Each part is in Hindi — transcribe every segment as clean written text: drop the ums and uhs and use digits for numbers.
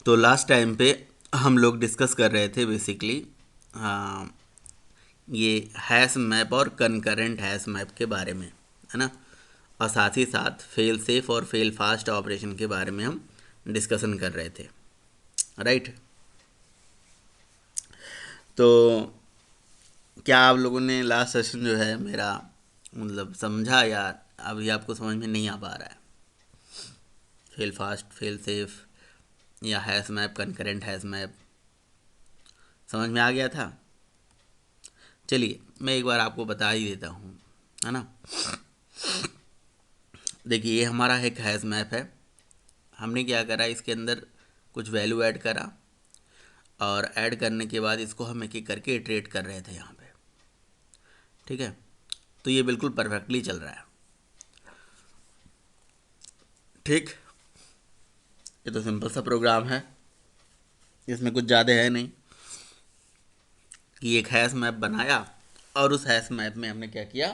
तो लास्ट टाइम पे हम लोग डिस्कस कर रहे थे बेसिकली ये हैश मैप और कनकरेंट हैश मैप के बारे में, है ना। और साथ ही साथ फेल सेफ और फेल फास्ट ऑपरेशन के बारे में हम डिस्कशन कर रहे थे, राइट। तो क्या आप लोगों ने लास्ट सेशन जो है मेरा मतलब समझा, या अभी आपको समझ में नहीं आ पा रहा है? फेल फास्ट, फेल सेफ या hash map, concurrent hash map समझ में आ गया था? चलिए मैं एक बार आपको बता ही देता हूँ, है ना। देखिए ये हमारा एक हैश मैप है। हमने क्या करा, इसके अंदर कुछ वैल्यू ऐड करा और ऐड करने के बाद इसको हम एक एक करके इटरेट कर रहे थे यहाँ पे, ठीक है। तो ये बिल्कुल परफेक्टली चल रहा है, ठीक। ये तो सिंपल सा प्रोग्राम है, इसमें कुछ ज़्यादा है नहीं कि एक हैश मैप बनाया और उस हैश मैप में हमने क्या किया,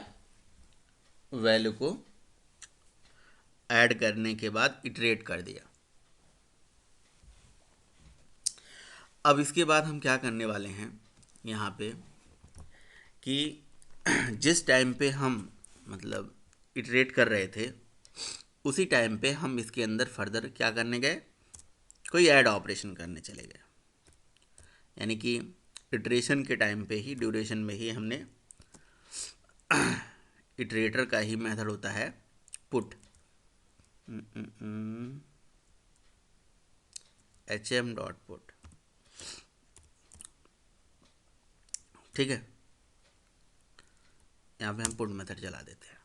वैल्यू को ऐड करने के बाद इटरेट कर दिया। अब इसके बाद हम क्या करने वाले हैं यहाँ पे कि जिस टाइम पे हम मतलब इटरेट कर रहे थे उसी टाइम पे हम इसके अंदर फर्दर क्या करने गए, कोई ऐड ऑपरेशन करने चले गए। यानी कि इटरेशन के टाइम पे ही, ड्यूरेशन में ही हमने इटरेटर का ही मेथड होता है पुट, hm.put, ठीक है। यहाँ पे हम पुट मेथड चला देते हैं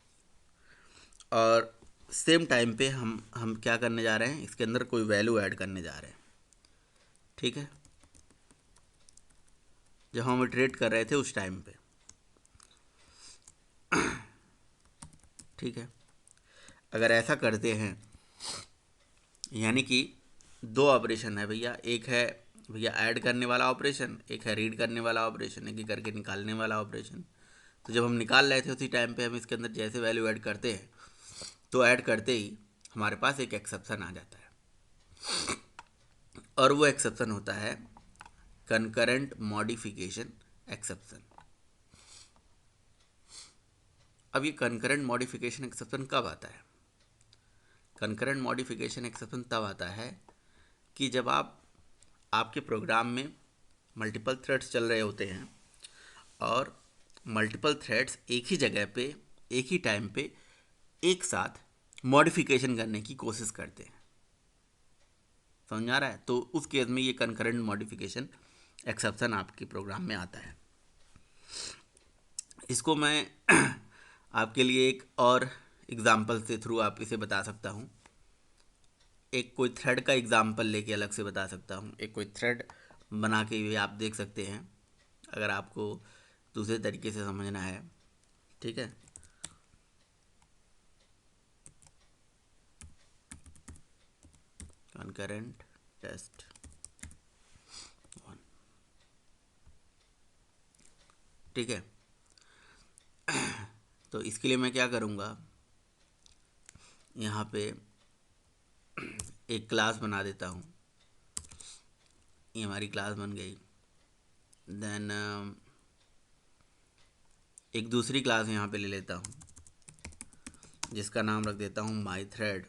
और सेम टाइम पे हम क्या करने जा रहे हैं, इसके अंदर कोई वैल्यू ऐड करने जा रहे हैं, ठीक है। जब हम इटरेट कर रहे थे उस टाइम पे, ठीक है। अगर ऐसा करते हैं, यानी कि दो ऑपरेशन है भैया, एक है भैया ऐड करने वाला ऑपरेशन, एक है रीड करने वाला ऑपरेशन, एक ही करके निकालने वाला ऑपरेशन। तो जब हम निकाल रहे थे उसी टाइम पे हम इसके अंदर जैसे वैल्यू ऐड करते हैं तो ऐड करते ही हमारे पास एक एक्सेप्शन आ जाता है और वो एक्सेप्शन होता है कंकरेंट मॉडिफिकेशन एक्सेप्शन। अब ये कंकरेंट मॉडिफिकेशन एक्सेप्शन कब आता है? कंकरेंट मॉडिफिकेशन एक्सेप्शन तब आता है कि जब आपके प्रोग्राम में मल्टीपल थ्रेड्स चल रहे होते हैं और मल्टीपल थ्रेड्स एक ही जगह पे एक ही टाइम पे एक साथ मॉडिफिकेशन करने की कोशिश करते हैं। समझ आ रहा है? तो उस केस में ये कंकरेंट मॉडिफिकेशन एक्सेप्शन आपके प्रोग्राम में आता है। इसको मैं आपके लिए एक और एग्जाम्पल से थ्रू आप इसे बता सकता हूँ। एक कोई थ्रेड का एग्जाम्पल लेके अलग से बता सकता हूँ। एक कोई थ्रेड बना के भी आप देख सकते हैं अगर आपको दूसरे तरीके से समझना है, ठीक है। कंकरेंट टेस्ट 1, ठीक है। तो इसके लिए मैं क्या करूँगा, यहाँ पे एक क्लास बना देता हूँ। ये हमारी क्लास बन गई। देन एक दूसरी क्लास यहाँ पे ले लेता हूँ जिसका नाम रख देता हूँ माई थ्रेड,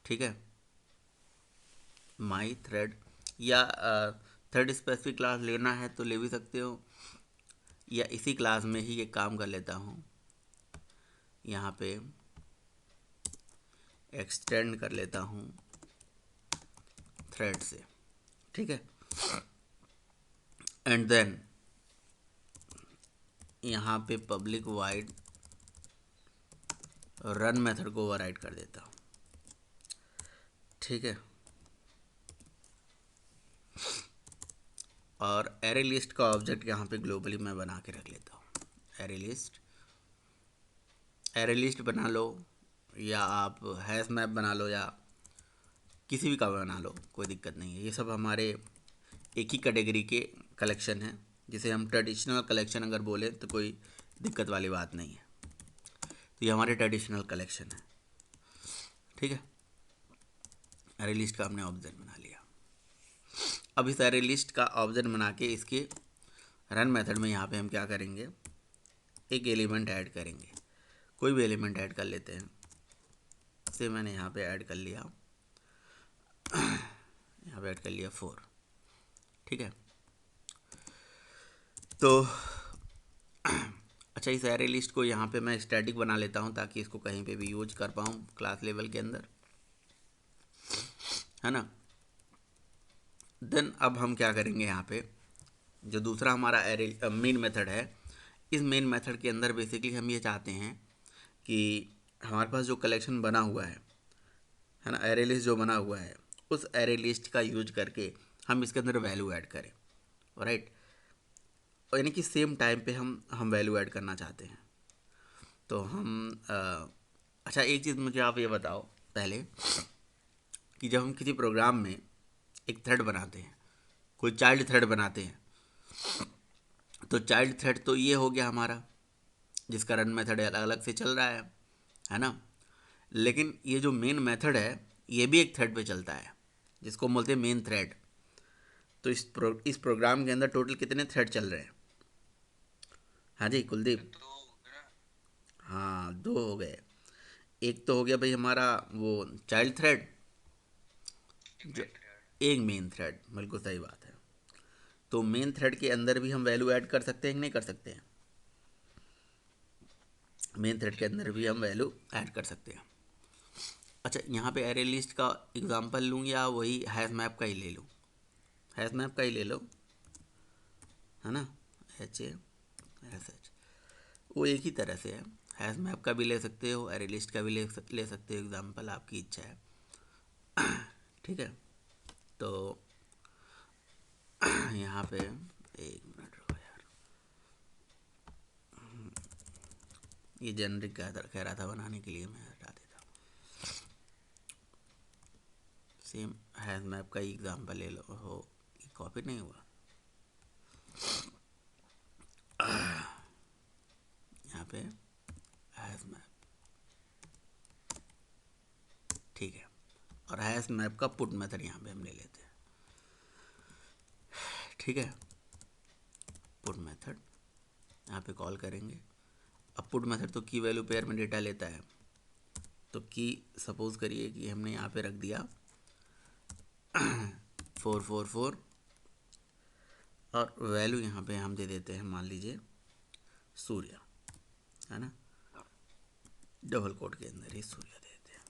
ठीक है। माई थ्रेड या थ्रेड स्पेसिफिक क्लास लेना है तो ले भी सकते हो, या इसी क्लास में ही एक काम कर लेता हूँ, यहाँ पे एक्सटेंड कर लेता हूँ थ्रेड से, ठीक है। एंड देन यहाँ पे पब्लिक वाइड रन मेथड को ओवरराइड कर देता हूँ, ठीक है। और एरे लिस्ट का ऑब्जेक्ट यहाँ पे ग्लोबली मैं बना के रख लेता हूँ। एरे लिस्ट बना लो या आप हैश मैप बना लो या किसी भी का बना लो, कोई दिक्कत नहीं है। ये सब हमारे एक ही कैटेगरी के कलेक्शन हैं, जिसे हम ट्रेडिशनल कलेक्शन अगर बोले तो कोई दिक्कत वाली बात नहीं है। तो ये हमारे ट्रेडिशनल कलेक्शन है, ठीक है। एरे लिस्ट का हमने ऑब्जेक्ट बना लिया। अब इस एरे लिस्ट का ऑब्जेक्ट बना के इसके रन मेथड में यहाँ पे हम क्या करेंगे, एक एलिमेंट ऐड करेंगे। कोई भी एलिमेंट ऐड कर लेते हैं। से मैंने यहाँ पे ऐड कर लिया, यहाँ पे ऐड कर लिया 4। ठीक है, तो अच्छा, इस एरे लिस्ट को यहाँ पे मैं स्टैटिक बना लेता हूँ ताकि इसको कहीं पे भी यूज कर पाऊँ क्लास लेवल के अंदर, है ना। देन अब हम क्या करेंगे, यहाँ पे जो दूसरा हमारा एरे मेन मेथड है, इस मेन मेथड के अंदर बेसिकली हम ये चाहते हैं कि हमारे पास जो कलेक्शन बना हुआ है ना, एरे लिस्ट जो बना हुआ है, उस एरे लिस्ट का यूज करके हम इसके अंदर वैल्यू ऐड करें, राइट। यानी कि सेम टाइम पे हम वैल्यू ऐड करना चाहते हैं। तो हम अच्छा, एक चीज़ मुझे आप ये बताओ पहले कि जब हम किसी प्रोग्राम में एक थ्रेड बनाते हैं, कोई चाइल्ड थ्रेड बनाते हैं, तो चाइल्ड थ्रेड तो ये हो गया हमारा, जिसका रन मेथड अलग अलग से चल रहा है ना। लेकिन ये जो मेन मेथड है ये भी एक थ्रेड पे चलता है, जिसको हम बोलते हैं मेन थ्रेड। तो इस प्रोग्राम के अंदर टोटल कितने थ्रेड चल रहे हैं? हाँ जी कुलदीप। हाँ, 2 हो गए। एक तो हो गया भाई हमारा वो चाइल्ड थ्रेड, जो एक मेन थ्रेड, बिल्कुल सही बात है। तो मेन थ्रेड के अंदर भी हम वैल्यू ऐड कर सकते हैं कि नहीं कर सकते हैं? मेन थ्रेड के अंदर भी हम वैल्यू ऐड कर सकते हैं। अच्छा, यहाँ पे एरे लिस्ट का एग्जांपल लूँ या वही हैश मैप का ही ले लूँ? हैश मैप का ही ले लो, है ना। HASH वो एक ही तरह से है। हैश मैप का भी ले सकते हो, एरे लिस्ट का भी ले सकते हो एग्जांपल, आपकी इच्छा है। ठीक है, तो यहाँ पे एक मिनट रुको यार, ये जेनरिक कह रहा था बनाने के लिए, मैं हटा देता हूँ। सेम हैश मैप का ही एग्जांपल ले लो। हो, ये कॉपी नहीं हुआ, यहाँ पे हैश मैप, ठीक है। और हैश मैप का पुट मेथड यहाँ पे हम ले लेते हैं, ठीक है। पुट मेथड यहाँ पे कॉल करेंगे। अब पुट मेथड तो की वैल्यू पेयर में डेटा लेता है, तो की सपोज करिए कि हमने यहाँ पे रख दिया 444 और वैल्यू यहाँ पे हम दे देते हैं, मान लीजिए सूर्य, है ना, डबल कोट के अंदर ही सूर्य दे देते हैं।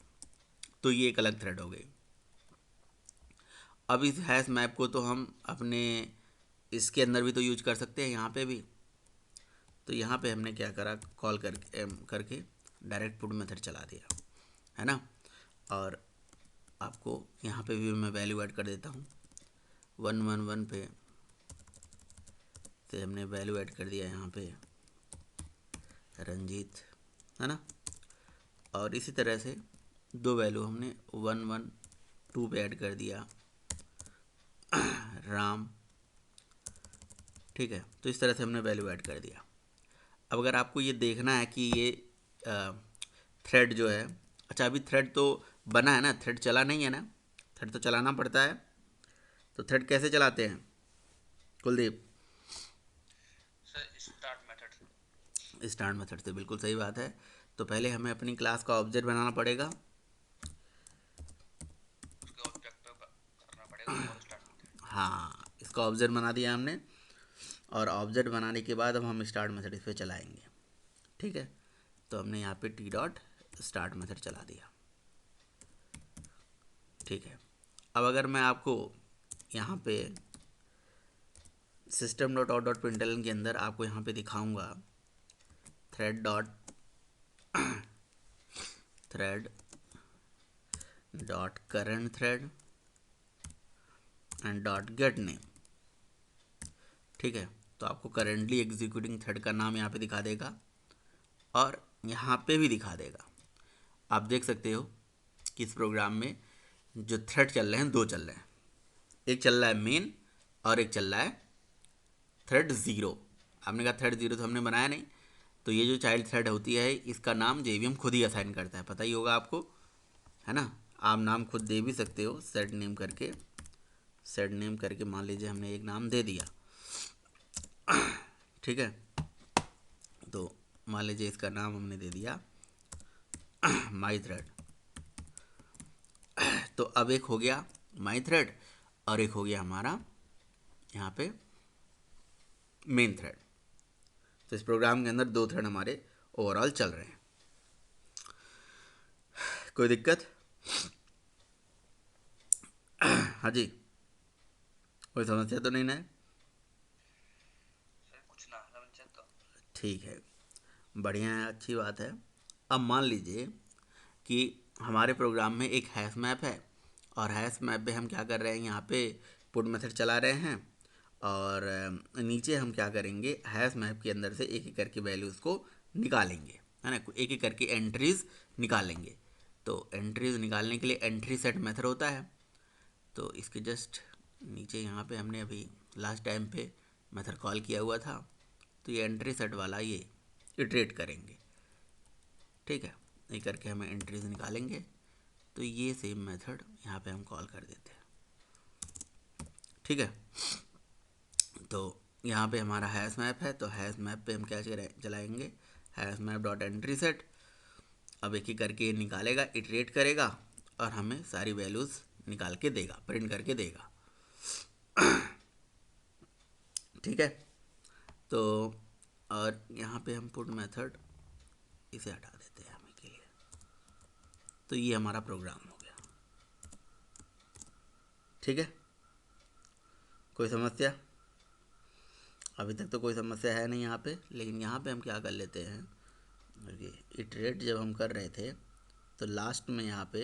तो ये एक अलग थ्रेड हो गई। अब इस हैश मैप को तो हम अपने इसके अंदर भी तो यूज कर सकते हैं, यहाँ पे भी। तो यहाँ पे हमने क्या करा, कॉल करके डायरेक्ट पुट मेथड चला दिया, है ना। और आपको यहाँ पे भी मैं वैल्यू ऐड कर देता हूँ। 111 पे से हमने वैल्यू ऐड कर दिया यहाँ पे रंजीत, है ना। और इसी तरह से 2 वैल्यू हमने 112 पे ऐड कर दिया राम, ठीक है। तो इस तरह से हमने वैल्यू ऐड कर दिया। अब अगर आपको ये देखना है कि ये थ्रेड जो है, अच्छा अभी थ्रेड तो बना है ना, थ्रेड चला नहीं है ना, थ्रेड तो चलाना पड़ता है। तो थ्रेड कैसे चलाते हैं कुलदीप? स्टार्ट मेथड से, बिल्कुल सही बात है। तो पहले हमें अपनी क्लास का ऑब्जेक्ट बनाना पड़ेगा, हाँ, इसका ऑब्जेक्ट बना दिया हमने। और ऑब्जेक्ट बनाने के बाद अब हम स्टार्ट मेथड इस पर चलाएंगे, ठीक है। तो हमने यहाँ पे टी डॉट स्टार्ट मेथड चला दिया, ठीक है। अब अगर मैं आपको यहाँ पे system dot out dot println के अंदर आपको यहाँ पे दिखाऊंगा thread dot current thread and dot gate name, ठीक है। तो आपको करेंटली एग्जीक्यूटिंग थ्रेड का नाम यहाँ पे दिखा देगा और यहाँ पे भी दिखा देगा। आप देख सकते हो कि इस प्रोग्राम में जो थ्रेड चल रहे हैं 2 चल रहे हैं, एक चल रहा है मेन और एक चल रहा है थ्रेड 0। आपने कहा थ्रेड 0 तो हमने बनाया नहीं, तो ये जो चाइल्ड थ्रेड होती है इसका नाम JVM खुद ही असाइन करता है, पता ही होगा आपको, है ना। आप नाम खुद दे भी सकते हो, सेट नेम करके। सेट नेम करके मान लीजिए हमने एक नाम दे दिया, ठीक है। तो मान लीजिए इसका नाम हमने दे दिया माई थ्रेड। तो अब एक हो गया माई थ्रेड और एक हो गया हमारा यहाँ पे मेन थ्रेड। तो इस प्रोग्राम के अंदर दो थ्रेड हमारे ओवरऑल चल रहे हैं। कोई दिक्कत? हाँ जी, कोई समस्या तो नहीं ना? कुछ ना समझे तो ठीक है, बढ़िया है, अच्छी बात है। अब मान लीजिए कि हमारे प्रोग्राम में एक हैश मैप है और हैश मैप पे हम क्या कर रहे हैं, यहाँ पे पुट मेथड चला रहे हैं और नीचे हम क्या करेंगे, हैश मैप के अंदर से एक एक करके वैल्यूज़ को निकालेंगे, है ना, एक एक करके एंट्रीज निकालेंगे। तो एंट्रीज निकालने के लिए एंट्री सेट मेथड होता है। तो इसके जस्ट नीचे यहाँ पे हमने अभी लास्ट टाइम पे मेथड कॉल किया हुआ था, तो ये एंट्री सेट वाला ये इटरेट करेंगे, ठीक है। ये करके हमें एंट्रीज निकालेंगे। तो ये सेम मेथड यहाँ पे हम कॉल कर देते हैं, ठीक है। तो यहाँ पे हमारा हैश मैप है, तो हैश मैप पे हम क्या चलाएंगे, hash map dot entry set. अब एक एक करके ये निकालेगा, इटरेट करेगा और हमें सारी वैल्यूज़ निकाल के देगा, प्रिंट करके देगा, ठीक है। तो और यहाँ पे हम पुट मेथड इसे हटा देते हैं हमें के लिए। तो ये हमारा प्रोग्राम हो गया, ठीक है। कोई समस्या? अभी तक तो कोई समस्या है नहीं यहाँ पे, लेकिन यहाँ पे हम क्या कर लेते हैं, देखिए इटरेट जब हम कर रहे थे तो लास्ट में यहाँ पे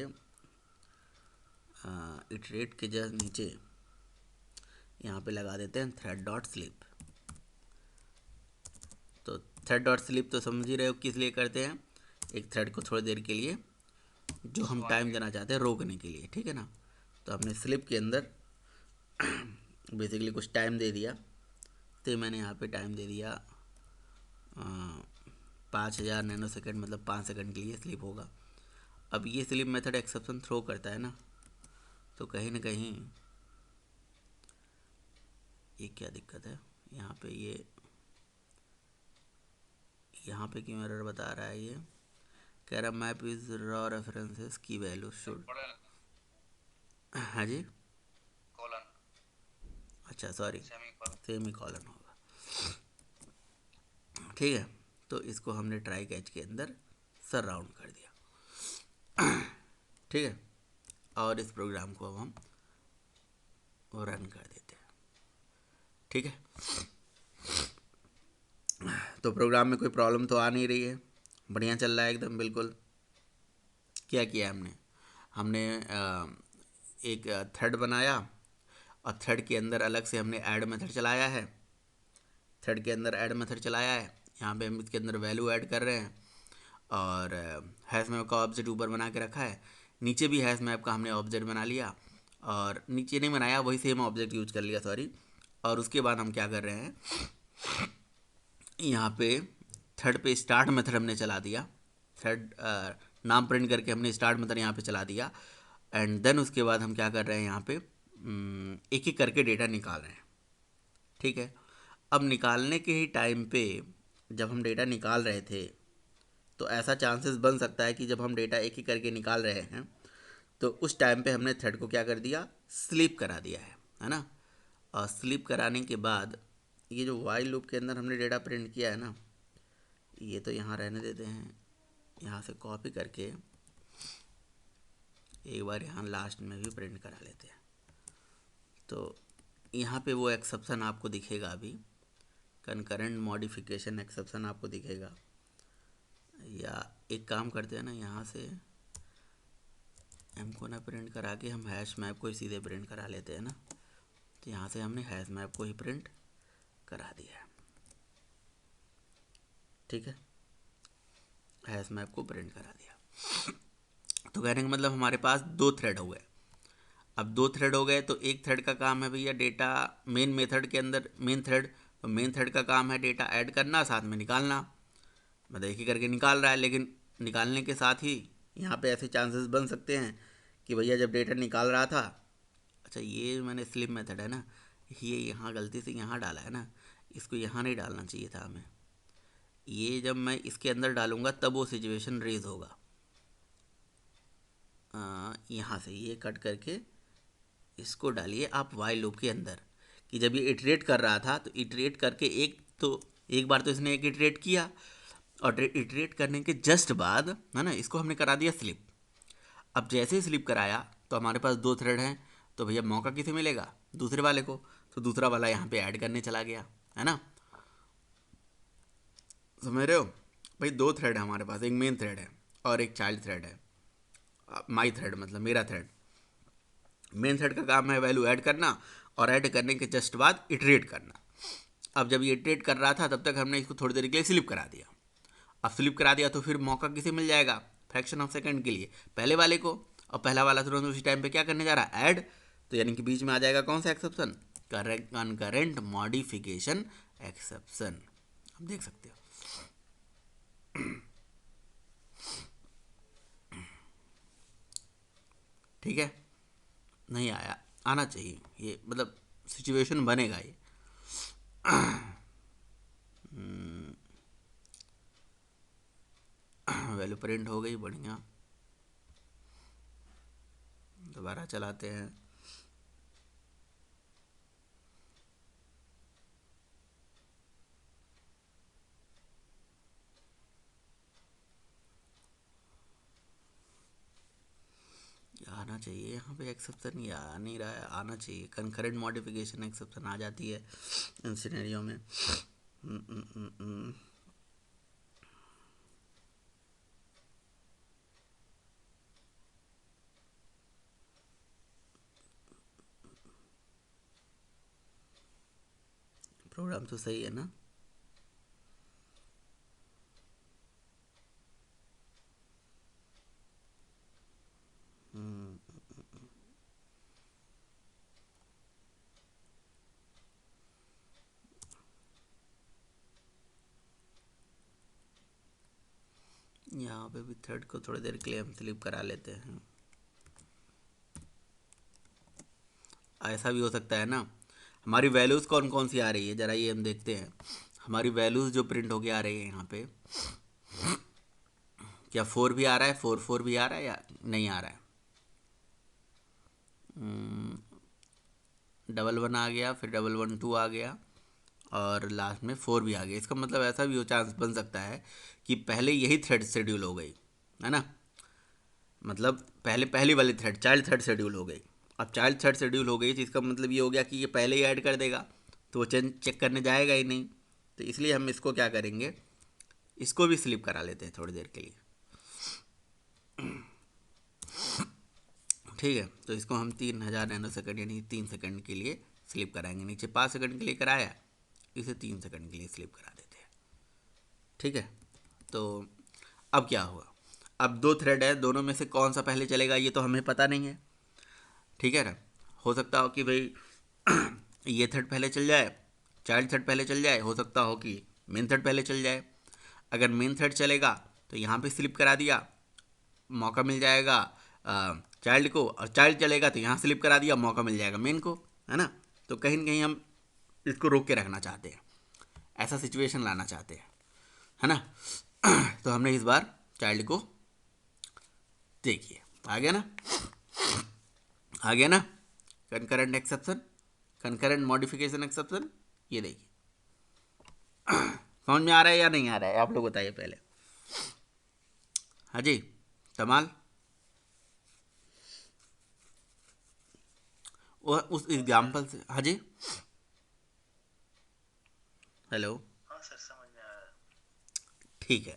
इटरेट के जस्ट नीचे यहाँ पे लगा देते हैं थ्रेड डॉट स्लिप। तो थ्रेड डॉट स्लिप तो समझ ही रहे हो किस लिए करते हैं, एक थ्रेड को थोड़ी देर के लिए जो हम टाइम देना चाहते हैं रोकने के लिए, ठीक है ना। तो हमने स्लिप के अंदर बेसिकली कुछ टाइम दे दिया। तो मैंने यहाँ पे टाइम दे दिया 5000 नैनो सेकेंड, मतलब 5 सेकंड के लिए स्लिप होगा। अब ये स्लिप मेथड एक्सेप्शन थ्रो करता है ना, तो कहीं ना कहीं ये क्या दिक्कत है यहाँ पे, ये यहाँ पे क्यों एरर बता रहा है, ये कह रहा मैप इज रॉ रेफरेंसेस की वैल्यू शुड, हाँ जी, कॉलन अच्छा सॉरी, सेमीकोलन। सेमी कॉलन होगा, ठीक है। तो इसको हमने ट्राई कैच के अंदर सर राउंड कर दिया, ठीक है। और इस प्रोग्राम को अब हम रन कर देते हैं, ठीक है। तो प्रोग्राम में कोई प्रॉब्लम तो आ नहीं रही है, बढ़िया चल रहा है एकदम बिल्कुल। क्या किया हमने, हमने एक थ्रेड बनाया और थ्रेड के अंदर अलग से हमने ऐड मेथड चलाया है, थ्रेड के अंदर ऐड मेथड चलाया है। यहाँ पे हम इसके अंदर वैल्यू ऐड कर रहे हैं और हैश मैप का ऑब्जेक्ट ऊपर बना के रखा है, नीचे भी हैश मैप का हमने ऑब्जेक्ट बना लिया, और नीचे नहीं बनाया, वही सेम ऑब्जेक्ट यूज कर लिया, सॉरी। और उसके बाद हम क्या कर रहे हैं, यहाँ पे थ्रेड पे स्टार्ट मेथड हमने चला दिया, थ्रेड नाम प्रिंट करके हमने स्टार्ट मेथड यहाँ पे चला दिया। एंड देन उसके बाद हम क्या कर रहे हैं, यहाँ पे एक एक करके डेटा निकाल रहे हैं, ठीक है। अब निकालने के ही टाइम पे जब हम डेटा निकाल रहे थे, तो ऐसा चांसेस बन सकता है कि जब हम डेटा एक एक करके निकाल रहे हैं तो उस टाइम पे हमने थ्रेड को क्या कर दिया, स्लीप करा दिया है ना। और स्लीप कराने के बाद ये जो वाइल लूप के अंदर हमने डेटा प्रिंट किया है ना, ये तो यहाँ रहने देते हैं, यहाँ से कॉपी करके एक बार यहाँ लास्ट में भी प्रिंट करा लेते हैं। तो यहाँ पे वो एक्सेप्शन आपको दिखेगा, अभी कनकरेंट मॉडिफिकेशन एक्सेप्शन आपको दिखेगा। या एक काम करते हैं ना, यहाँ से एम को ना प्रिंट करा के हम हैश मैप को ही सीधे प्रिंट करा लेते हैं ना। तो यहाँ से हमने हैश मैप को ही प्रिंट करा दिया है, ठीक है, हैश मैप को प्रिंट करा दिया। तो कहने का मतलब हमारे पास दो थ्रेड हो गए। अब दो थ्रेड हो गए तो एक थ्रेड का काम है भैया डेटा मेन मेथड के अंदर, मेन थ्रेड, तो मेन थ्रेड का काम है डेटा ऐड करना साथ में निकालना, मतलब एक ही करके निकाल रहा है। लेकिन निकालने के साथ ही यहाँ पे ऐसे चांसेस बन सकते हैं कि भैया जब डेटा निकाल रहा था, अच्छा ये मैंने स्लिप मेथड है ना, ये यहाँ गलती से यहाँ डाला है ना, इसको यहाँ नहीं डालना चाहिए था हमें। ये जब मैं इसके अंदर डालूँगा तब वो सिचुएशन रेज होगा। यहाँ से ये कट करके इसको डालिए आप वाइल लूप के अंदर, कि जब ये इटरेट कर रहा था तो इटरेट करके एक बार तो इसने एक इटरेट किया, और इटरेट करने के जस्ट बाद है ना इसको हमने करा दिया स्लिप। अब जैसे ही स्लिप कराया तो हमारे पास 2 थ्रेड हैं, तो भैया मौका किसे मिलेगा? दूसरे वाले को। तो दूसरा वाला यहाँ पे ऐड करने चला गया, है ना, समझ रहे हो भाई? 2 थ्रेड है हमारे पास, एक मेन थ्रेड है और एक चाइल्ड थ्रेड है। माई थ्रेड मतलब मेरा थ्रेड। मेन थ्रेड का काम है वैल्यू ऐड करना, और ऐड करने के जस्ट बाद इटरेट करना। अब जब ये इटरेट कर रहा था तब तक हमने इसको थोड़ी देर के लिए स्लिप करा दिया। अब स्लिप करा दिया तो फिर मौका किसे मिल जाएगा? फ्रैक्शन ऑफ सेकंड के लिए पहले वाले को। और पहला वाला तुरंत उसी टाइम पे क्या करने जा रहा है? ऐड। तो यानी कि बीच में आ जाएगा कौन सा एक्सेप्शन? Concurrent modification exception. आप देख सकते हो। ठीक है, नहीं आया, आना चाहिए ये, मतलब सिचुएशन बनेगा ये। वैल्यू प्रिंट हो गई, बढ़िया। दोबारा चलाते हैं। आना चाहिए यहाँ पे एक्सेप्शन, ये आ नहीं रहा है, आना चाहिए। कंकरेंट मॉडिफिकेशन एक्सेप्शन आ जाती है इन सिनेरियो में। प्रोग्राम तो सही है ना? यहाँ पे भी थ्रेड को थोड़ी देर के लिए हम स्लिप करा लेते हैं। ऐसा भी हो सकता है ना, हमारी वैल्यूज़ कौन कौन सी आ रही है, ज़रा ये हम देखते हैं। हमारी वैल्यूज़ जो प्रिंट होके आ रही है यहाँ पे, क्या 4 भी आ रहा है? 4 भी आ रहा है या नहीं आ रहा है? 11 आ गया, फिर 112 आ गया, और लास्ट में 4 भी आ गया। इसका मतलब ऐसा भी हो चांस बन सकता है कि पहले यही थ्रेड शेड्यूल हो गई, है ना, मतलब पहले पहली वाली थ्रेड चाइल्ड थ्रेड शेड्यूल हो गई। अब चाइल्ड थ्रेड शेड्यूल हो गई तो इसका मतलब ये हो गया कि ये पहले ही ऐड कर देगा, तो वो चेक करने जाएगा ही नहीं। तो इसलिए हम इसको क्या करेंगे, इसको भी स्लिप करा लेते हैं थोड़ी देर के लिए। ठीक है, तो इसको हम 3000 नैनो सेकंड यानी 3 सेकंड के लिए स्लिप कराएंगे। नीचे 5 सेकंड के लिए कराया, इसे 3 सेकंड के लिए स्लिप करा देते हैं। ठीक है, तो अब क्या हुआ? अब 2 थ्रेड है, दोनों में से कौन सा पहले चलेगा ये तो हमें पता नहीं है। ठीक है ना, हो सकता हो कि भाई ये थ्रेड पहले चल जाए, चाइल्ड थ्रेड पहले चल जाए, हो सकता हो कि मेन थ्रेड पहले चल जाए। अगर मेन थ्रेड चलेगा तो यहाँ पे स्लिप करा दिया, मौका मिल जाएगा चाइल्ड को, और चाइल्ड चलेगा तो यहाँ स्लिप करा दिया, मौका मिल जाएगा मेन को, है ना। तो कहीं ना कहीं हम इसको रोक के रखना चाहते हैं, ऐसा सिचुएशन लाना चाहते हैं, है ना। तो हमने इस बार चाइल्ड को, देखिए आ गया ना, आ गया ना, concurrent exception, concurrent modification exception. ये देखिए समझ में आ रहा है या नहीं आ रहा है, आप लोग बताइए पहले। हाँ जी, तमाल, वो उस एग्जाम्पल से। हाँ जी, हेलो, हाँ सर, समझ में आ रहा है। ठीक है।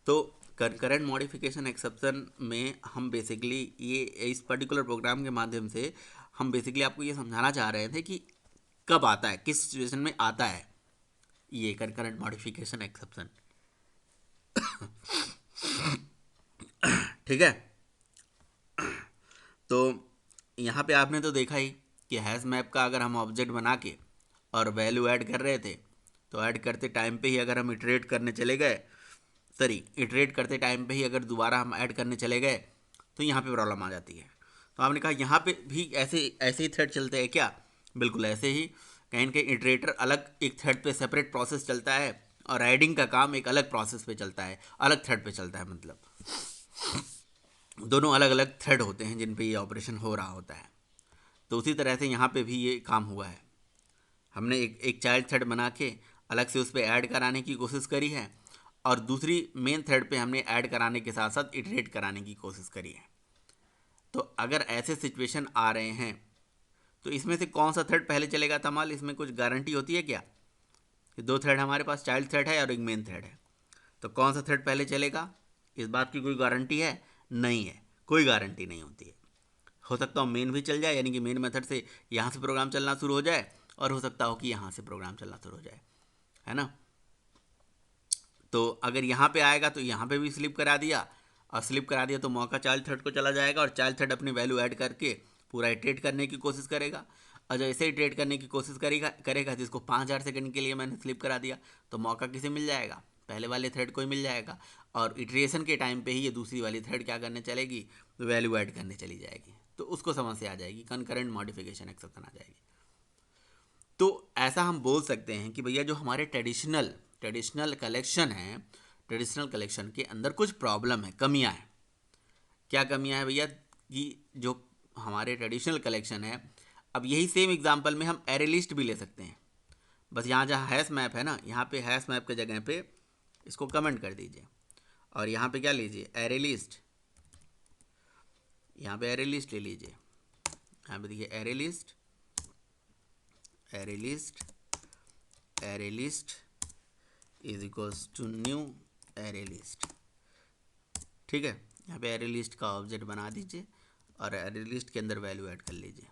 तो कंकरेंट मॉडिफिकेशन एक्सेप्शन में हम बेसिकली ये इस पर्टिकुलर प्रोग्राम के माध्यम से हम बेसिकली आपको ये समझाना चाह रहे थे कि कब आता है, किस सिचुएशन में आता है ये कंकरेंट मॉडिफिकेशन एक्सेप्शन। ठीक है, तो यहाँ पे आपने तो देखा ही कि हैश मैप का अगर हम ऑब्जेक्ट बना के और वैल्यू ऐड कर रहे थे, तो ऐड करते टाइम पे ही अगर हम इटरेट करने चले गए, सॉरी इटरेट करते टाइम पे ही अगर दोबारा हम ऐड करने चले गए तो यहाँ पे प्रॉब्लम आ जाती है। तो आपने कहा यहाँ पे भी ऐसे ऐसे ही थ्रेड चलते हैं क्या? बिल्कुल ऐसे ही। कहीं ना कहीं इटरेटर अलग एक थ्रेड पे सेपरेट प्रोसेस चलता है, और राइडिंग का काम एक अलग प्रोसेस पे चलता है, अलग थ्रेड पे चलता है। मतलब दोनों अलग अलग थ्रेड होते हैं जिन पे ये ऑपरेशन हो रहा होता है। तो उसी तरह से यहाँ पे भी ये काम हुआ है। हमने एक चाइल्ड थ्रेड बना के अलग से उस पर ऐड कराने की कोशिश करी है, और दूसरी मेन थ्रेड पे हमने ऐड कराने के साथ साथ इटरेट कराने की कोशिश करी है। तो अगर ऐसे सिचुएशन आ रहे हैं तो इसमें से कौन सा थ्रेड पहले चलेगा तमाल? इसमें कुछ गारंटी होती है क्या? ये दो थ्रेड हमारे पास, चाइल्ड थ्रेड है और एक मेन थ्रेड है, तो कौन सा थ्रेड पहले चलेगा? इस बात की कोई गारंटी है? नहीं है, कोई गारंटी नहीं होती है। हो सकता हो मेन भी चल जाए, यानी कि मेन मेथड से यहाँ से प्रोग्राम चलना शुरू हो जाए, और हो सकता हो कि यहाँ से प्रोग्राम चलना शुरू हो जाए, है ना। तो अगर यहाँ पे आएगा तो यहाँ पे भी स्लिप करा दिया, और स्लिप करा दिया तो मौका चाइल्ड थ्रेड को चला जाएगा, और चाइल्ड थ्रेड अपनी वैल्यू ऐड करके पूरा इटरेट करने की कोशिश करेगा। और जैसे इटरेट करने की कोशिश करेगा जिसको 5000 सेकंड के लिए मैंने स्लिप करा दिया, तो मौका किसे मिल जाएगा? पहले वाले थ्रेड को ही मिल जाएगा। और इटरेशन के टाइम पे ही ये दूसरी वाली थ्रेड क्या करने चलेगी? वैल्यू ऐड करने चली जाएगी। तो उसको समस्या आ जाएगी, कंकरेंट मॉडिफिकेशन एक्सेप्शन आ जाएगी। तो ऐसा हम बोल सकते हैं कि भैया जो हमारे ट्रेडिशनल कलेक्शन है, ट्रेडिशनल कलेक्शन के अंदर कुछ प्रॉब्लम है, कमियां हैं। क्या कमियां हैं भैया? कि जो हमारे ट्रेडिशनल कलेक्शन है, अब यही सेम एग्जांपल में हम एरे लिस्ट भी ले सकते हैं। बस यहाँ जहाँ हैश मैप है ना, यहाँ पे हैश मैप के जगह पे इसको कमेंट कर दीजिए, और यहाँ पे क्या लीजिए? Array list. यहाँ पे एरे लिस्ट ले लीजिए। यहाँ पे देखिए array list, array list, array list is equals to new array list. ठीक है, यहाँ पे एरे लिस्ट का ऑब्जेक्ट बना दीजिए, और एरे लिस्ट के अंदर वैल्यू ऐड कर लीजिए।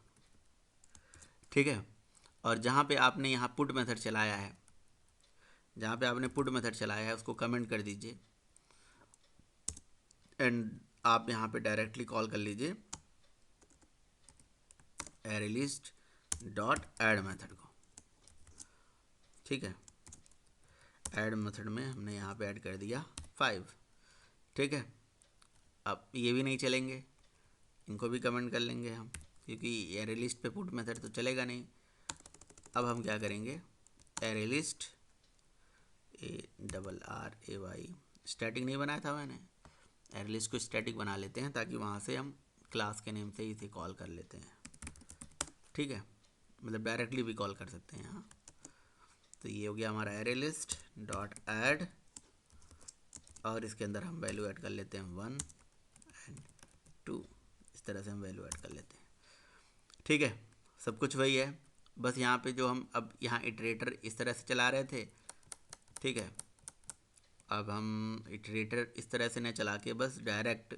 ठीक है, और जहाँ पे आपने यहाँ पुट मेथड चलाया है, जहाँ पे आपने पुट मेथड चलाया है उसको कमेंट कर दीजिए, एंड आप यहाँ पे डायरेक्टली कॉल कर लीजिए array list dot add method को। ठीक है, ऐड मेथड में हमने यहाँ पे ऐड कर दिया 5। ठीक है, अब ये भी नहीं चलेंगे, इनको भी कमेंट कर लेंगे हम, क्योंकि एरे लिस्ट पे पुट मेथड तो चलेगा नहीं। अब हम क्या करेंगे? एरे लिस्ट ARRAY, स्टैटिक नहीं बनाया था मैंने, एरे लिस्ट को स्टैटिक बना लेते हैं ताकि वहाँ से हम क्लास के नेम से ही इसे कॉल कर लेते हैं। ठीक है, मतलब डायरेक्टली भी कॉल कर सकते हैं। हाँ, तो ये हो गया हमारा एरे लिस्ट डॉट ऐड, और इसके अंदर हम वैल्यू ऐड कर लेते हैं 1 एंड 2। इस तरह से हम वैल्यू ऐड कर लेते हैं। ठीक है, सब कुछ वही है, बस यहाँ पे जो हम अब यहाँ इटरेटर इस तरह से चला रहे थे। ठीक है, अब हम इटरेटर इस तरह से न चला के बस डायरेक्ट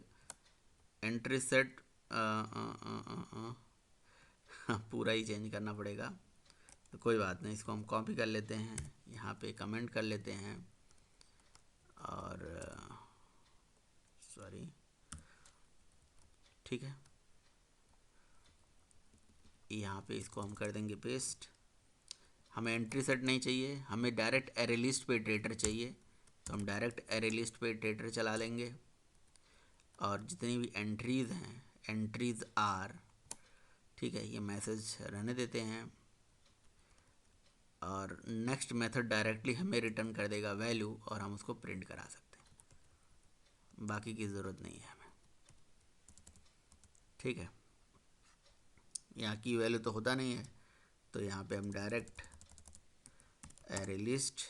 एंट्री सेट पूरा ही चेंज करना पड़ेगा। तो कोई बात नहीं, इसको हम कॉपी कर लेते हैं, यहाँ पे कमेंट कर लेते हैं, और सॉरी, ठीक है, यहाँ पे इसको हम कर देंगे पेस्ट। हमें एंट्री सेट नहीं चाहिए, हमें डायरेक्ट एरे लिस्ट पे इटरेटर चाहिए, तो हम डायरेक्ट एरे लिस्ट पे इटरेटर चला लेंगे, और जितनी भी एंट्रीज़ हैं, एंट्रीज़ आर, ठीक है, ये मैसेज रहने देते हैं, और नेक्स्ट मेथड डायरेक्टली हमें रिटर्न कर देगा वैल्यू, और हम उसको प्रिंट करा सकते हैं, बाकी की ज़रूरत नहीं है हमें। ठीक है, यहाँ की वैल्यू तो होता नहीं है, तो यहाँ पे हम direct array list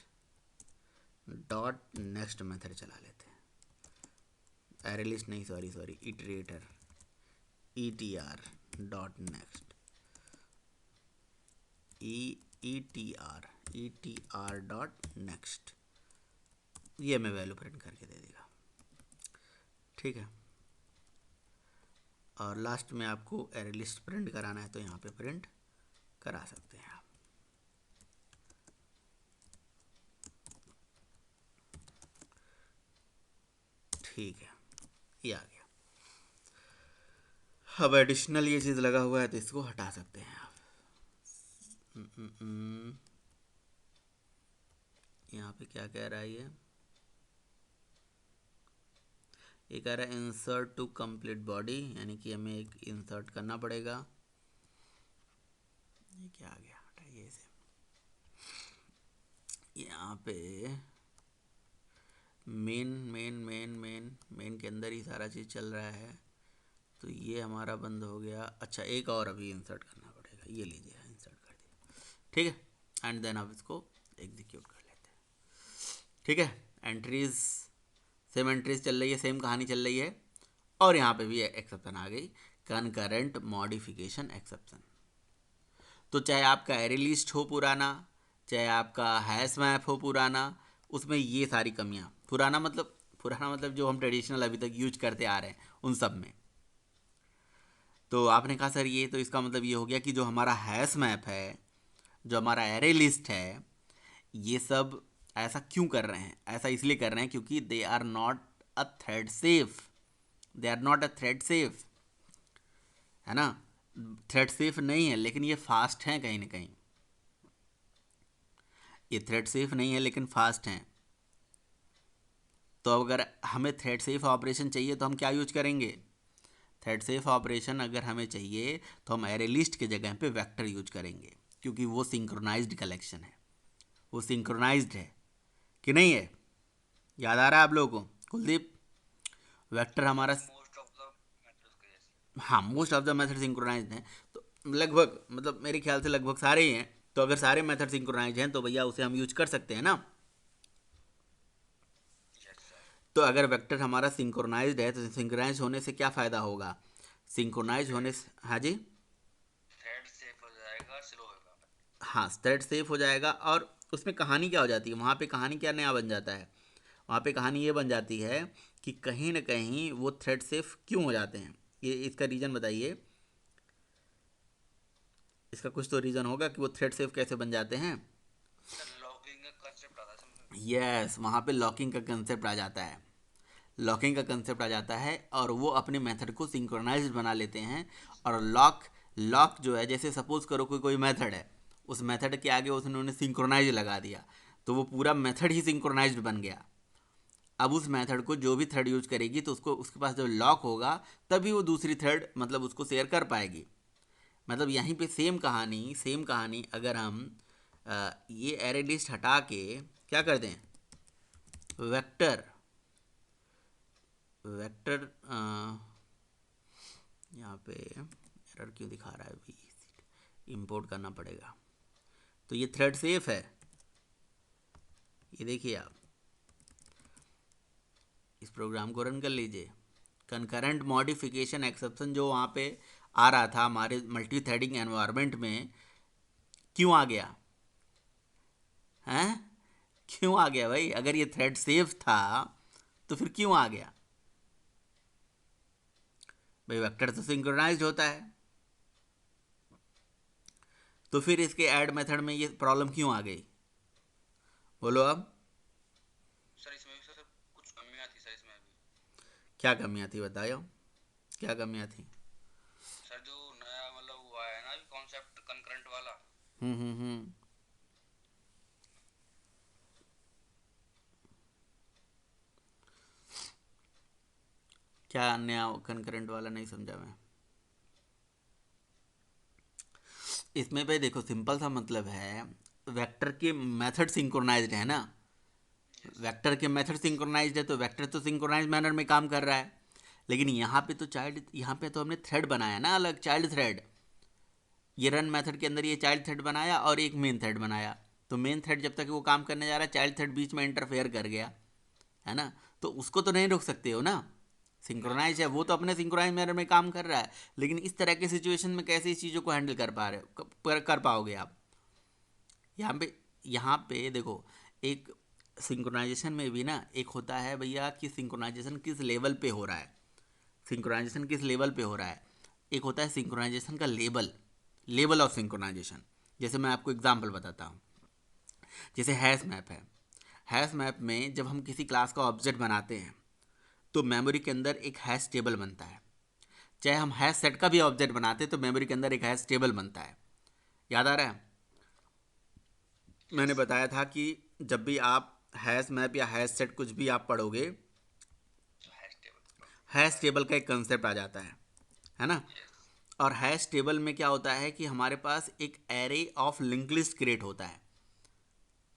dot next method चला लेते हैं। एरे लिस्ट नहीं, sorry iterator ETR dot next, ETR dot next, ये हमें वैल्यू प्रिंट करके दे देगा। ठीक है, और लास्ट में आपको एरे लिस्ट प्रिंट कराना है तो यहाँ पे प्रिंट करा सकते हैं आप। ठीक है, ये आ गया। अब एडिशनल ये चीज़ लगा हुआ है तो इसको हटा सकते हैं आप। यहाँ पे क्या कह रहा है ये कह रहा है इंसर्ट टू कंप्लीट बॉडी, यानी कि हमें एक इंसर्ट करना पड़ेगा। ये क्या आ गया, हटाइए इसे। यहाँ पे main main main main main के अंदर ही सारा चीज़ चल रहा है, तो ये हमारा बंद हो गया। अच्छा, एक और अभी इंसर्ट करना पड़ेगा, ये लीजिए इंसर्ट कर दिया, ठीक है। एंड देन आप इसको एग्जीक्यूट कर लेते हैं, ठीक है। एंट्रीज सेम एंट्रीज चल रही है, सेम कहानी चल रही है, और यहाँ पे भी एक्सेप्शन आ गई, कनकरेंट मॉडिफिकेशन एक्सेप्शन। तो चाहे आपका एरे लिस्ट हो पुराना, चाहे आपका हैश मैप हो पुराना, उसमें ये सारी कमियाँ, पुराना मतलब जो हम ट्रेडिशनल अभी तक यूज करते आ रहे हैं उन सब में। तो आपने कहा सर ये तो इसका मतलब ये हो गया कि जो हमारा हैश मैप है, जो हमारा एरे लिस्ट है, ये सब ऐसा क्यों कर रहे हैं? ऐसा इसलिए कर रहे हैं क्योंकि they are not a thread safe, they are not a thread safe, है ना। थ्रेड सेफ नहीं है लेकिन ये फास्ट हैं कहीं ना कहीं, ये थ्रेड सेफ नहीं है लेकिन फास्ट हैं। तो अगर हमें थ्रेड सेफ ऑपरेशन चाहिए तो हम क्या यूज करेंगे? थ्रेड सेफ ऑपरेशन अगर हमें चाहिए तो हम एरे लिस्ट के जगह पे वेक्टर यूज करेंगे, क्योंकि वो सिंक्रोनाइज्ड कलेक्शन है, वो सिंक्रोनाइज्ड है कि नहीं है? याद आ रहा है आप लोगों को कुलदीप? वेक्टर हमारा, मोस्ट ऑफ द मेथड्स के जैसे। हाँ, most of the method synchronized हैं। तो लगभग, मतलब मेरे ख्याल से लगभग सारे ही हैं। तो अगर सारे मेथड सिंक्रोनाइज हैं तो भैया उसे हम यूज कर सकते हैं ना। Yes sir. तो अगर वेक्टर हमारा सिंक्रोनाइज्ड है तो सिंक्रोनाइज होने से क्या फ़ायदा होगा? सिंक्रोनाइज होने थ्रेड से, हाँ जी, थ्रेड सेफ हो जाएगा, स्लो होगा। हाँ, थ्रेड सेफ हो जाएगा। और उसमें कहानी क्या हो जाती है, वहाँ पे कहानी क्या नया बन जाता है? वहाँ पे कहानी ये बन जाती है कि कहीं ना कहीं वो थ्रेड सेफ क्यों हो जाते हैं, ये इसका रीज़न बताइए। इसका कुछ तो रीज़न होगा कि वो थ्रेड सेफ कैसे बन जाते हैं। सर लॉकिंग का कंसेप्ट आता है समझ। यस, वहाँ पे लॉकिंग का कंसेप्ट आ जाता है, लॉकिंग का कंसेप्ट आ जाता है, और वो अपने मेथड को सिंक्रोनाइज्ड बना लेते हैं। और लॉक लॉक जो है, जैसे सपोज करो कोई कोई मेथड है, उस मेथड के आगे उन्होंने सिंक्रोनाइज लगा दिया, तो वो पूरा मेथड ही सिंक्रोनाइज्ड बन गया। अब उस मेथड को जो भी थ्रेड यूज करेगी तो उसको, उसके पास जब लॉक होगा तभी वो दूसरी थ्रेड मतलब उसको शेयर कर पाएगी। मतलब यहीं पे सेम कहानी अगर हम ये एरे लिस्ट हटा के क्या कर दें, वेक्टर वेक्टर यहाँ पे एरर क्यों दिखा रहा है, भी इंपोर्ट करना पड़ेगा। तो ये थ्रेड सेफ है, ये देखिए आप इस प्रोग्राम को रन कर लीजिए। कंकरेंट मॉडिफिकेशन एक्सेप्शन जो वहाँ पे आ रहा था हमारे मल्टी थ्रेडिंग एनवायरनमेंट में, क्यों आ गया? हैं? क्यों आ गया भाई? अगर ये थ्रेड सेफ था तो फिर क्यों आ गया भाई? वेक्टर तो सिंक्रोनाइज्ड होता है, तो फिर इसके ऐड मेथड में ये प्रॉब्लम क्यों आ गई? बोलो अब। सर इसमें भी सर कुछ कमियां थी सर इसमें भी। क्या कमियां थी बताओ, क्या कमियां थी? सर जो नया मतलब हुआ है ना कॉन्सेप्ट कंकरेंट वाला। हम्म। क्या नया कंकरेंट वाला, नहीं समझा मैं। इसमें भाई देखो, सिंपल सा मतलब है, वेक्टर के मेथड सिंक्रोनाइज्ड है ना, यस। वेक्टर के मेथड सिंक्रोनाइज्ड है तो वेक्टर तो सिंक्रोनाइज मैनर में काम कर रहा है। लेकिन यहाँ पे तो चाइल्ड, यहाँ पे तो हमने थ्रेड बनाया ना, अलग चाइल्ड थ्रेड। ये रन मेथड के अंदर ये चाइल्ड थ्रेड बनाया और एक मेन थ्रेड बनाया। तो मेन थ्रेड जब तक वो काम करने जा रहा है, चाइल्ड थ्रेड बीच में इंटरफेयर कर गया, है ना। तो उसको तो नहीं रोक सकते हो ना, नहीं नहीं सिंक्रोनाइज रोक है वो, तो सकते। अपने सिंक्रोनाइज मैनर में काम कर रहा है। लेकिन इस तरह के सिचुएशन में कैसे इस चीज़ों को हैंडल कर पा रहे हो, कर पाओगे आप? यहाँ पे देखो, एक सिंक्रोनाइजेशन में भी ना एक होता है भैया कि सिंक्रोनाइजेशन किस लेवल पे हो रहा है, सिंक्रोनाइजेशन किस लेवल पे हो रहा है। एक होता है सिंक्रोनाइजेशन का लेवल, लेवल ऑफ सिंक्रोनाइजेशन। जैसे मैं आपको एग्जांपल बताता हूँ, जैसे हैश मैप है। हैश मैप में जब हम किसी क्लास का ऑब्जेक्ट बनाते हैं तो मेमोरी के अंदर एक हैश टेबल बनता है। चाहे हम हैश सेट का भी ऑब्जेक्ट बनाते हैं तो मेमोरी के अंदर एक हैश टेबल बनता है। याद आ रहा है? मैंने यस। बताया था कि जब भी आप हैश मैप या हैश सेट कुछ भी आप पढ़ोगे, हैश टेबल। हैश टेबल का एक कंसेप्ट आ जाता है ना। और हैश टेबल में क्या होता है कि हमारे पास एक array of link list create होता है।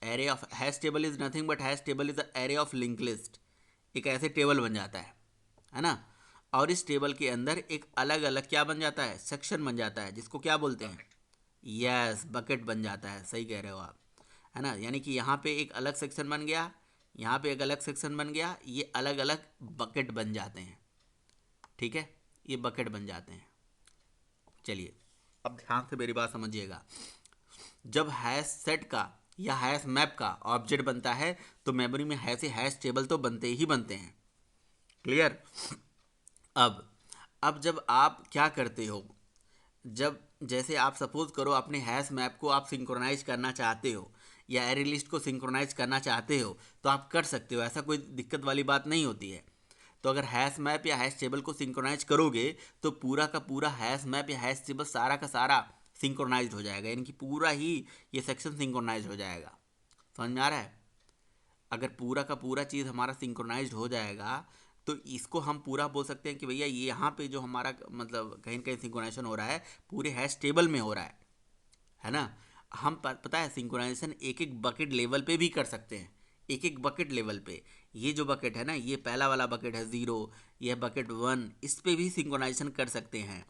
Array of hash table is nothing but hash table is a array of link list. एक ऐसे टेबल बन जाता है ना। और इस टेबल के अंदर एक अलग अलग क्या बन जाता है, सेक्शन बन जाता है, जिसको क्या बोलते हैं, यस बकेट बन जाता है। सही कह रहे हो आप, है ना। यानी कि यहाँ पे एक अलग सेक्शन बन गया, यहाँ पे एक अलग सेक्शन बन गया, ये अलग अलग बकेट बन जाते हैं। ठीक है, ये बकेट बन जाते हैं। चलिए अब ध्यान से मेरी बात समझिएगा। जब हैश सेट का या हैश मैप का ऑब्जेक्ट बनता है तो मेमोरी में हैश टेबल तो बनते ही बनते हैं। क्लियर। अब जब आप क्या करते हो, जब जैसे आप सपोज करो अपने हैश मैप को आप सिंक्रोनाइज करना चाहते हो या एरे लिस्ट को सिंक्रोनाइज करना चाहते हो तो आप कर सकते हो, ऐसा कोई दिक्कत वाली बात नहीं होती है। तो अगर हैश मैप या हैश टेबल को सिंक्रोनाइज करोगे तो पूरा का पूरा हैश मैप या हैश टेबल सारा का सारा सिंक्रोनाइज हो जाएगा, यानी कि पूरा ही ये सेक्शन सिंक्रोनाइज हो जाएगा। समझ में आ रहा है। अगर पूरा का पूरा चीज़ हमारा सिंक्रोनाइज हो जाएगा तो इसको हम पूरा बोल सकते हैं कि भैया ये यहाँ पे जो हमारा मतलब कहीं कहीं सिंक्रोनाइजेशन हो रहा है पूरे हैश टेबल में हो रहा है ना। हम पता है सिंक्रोनाइजेशन एक एक बकेट लेवल पे भी कर सकते हैं, एक एक बकेट लेवल पे। ये जो बकेट है ना, ये पहला वाला बकेट है 0, यह बकेट 1, इस पे भी सिंक्रोनाइजेशन कर सकते हैं।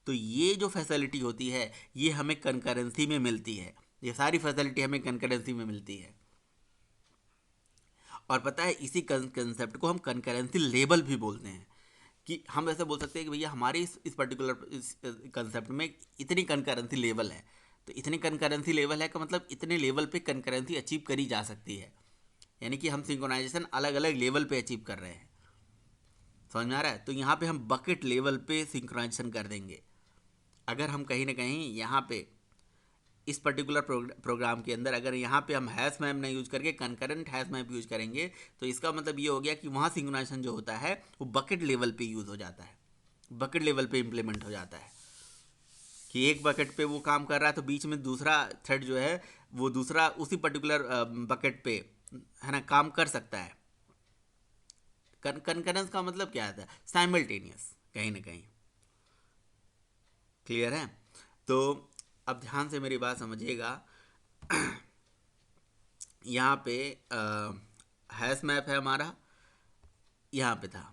तो ये जो फैसिलिटी होती है ये हमें कंकरेंसी में मिलती है, ये सारी फैसिलिटी हमें कंकरेंसी में मिलती है। और पता है इसी कंसेप्ट को हम कंकरेंसी लेवल भी बोलते हैं, कि हम ऐसे बोल सकते हैं कि भैया हमारे इस पर्टिकुलर इस कंसेप्ट में इतनी कंकरेंसी लेवल है। तो इतनी कंकरेंसी लेवल है का मतलब इतने लेवल पे कंकरेंसी अचीव करी जा सकती है, यानी कि हम सिंक्रोनाइजेशन अलग अलग लेवल पे अचीव कर रहे हैं। समझ में आ रहा है। तो यहाँ पे हम बकेट लेवल पे सिंक्रोनाइजेशन कर देंगे। अगर हम कहीं ना कहीं यहाँ पे इस पर्टिकुलर प्रोग्राम के अंदर अगर यहाँ पे हम हैश मैप नहीं यूज करके कंकरेंट हैश मैप यूज करेंगे तो इसका मतलब ये हो गया कि वहाँ सिंक्रोनाइजेशन जो होता है वो बकेट लेवल पे यूज हो जाता है, बकेट लेवल पे इम्प्लीमेंट हो जाता है। कि एक बकेट पे वो काम कर रहा है तो बीच में दूसरा थ्रेड जो है वो दूसरा उसी पर्टिकुलर बकेट पे है ना काम कर सकता है। कंकरेंस का मतलब क्या आता है, साइमल्टेनियस कहीं ना कहीं। क्लियर है। तो अब ध्यान से मेरी बात समझिएगा। यहाँ पे हैश मैप है हमारा, यहाँ पे था।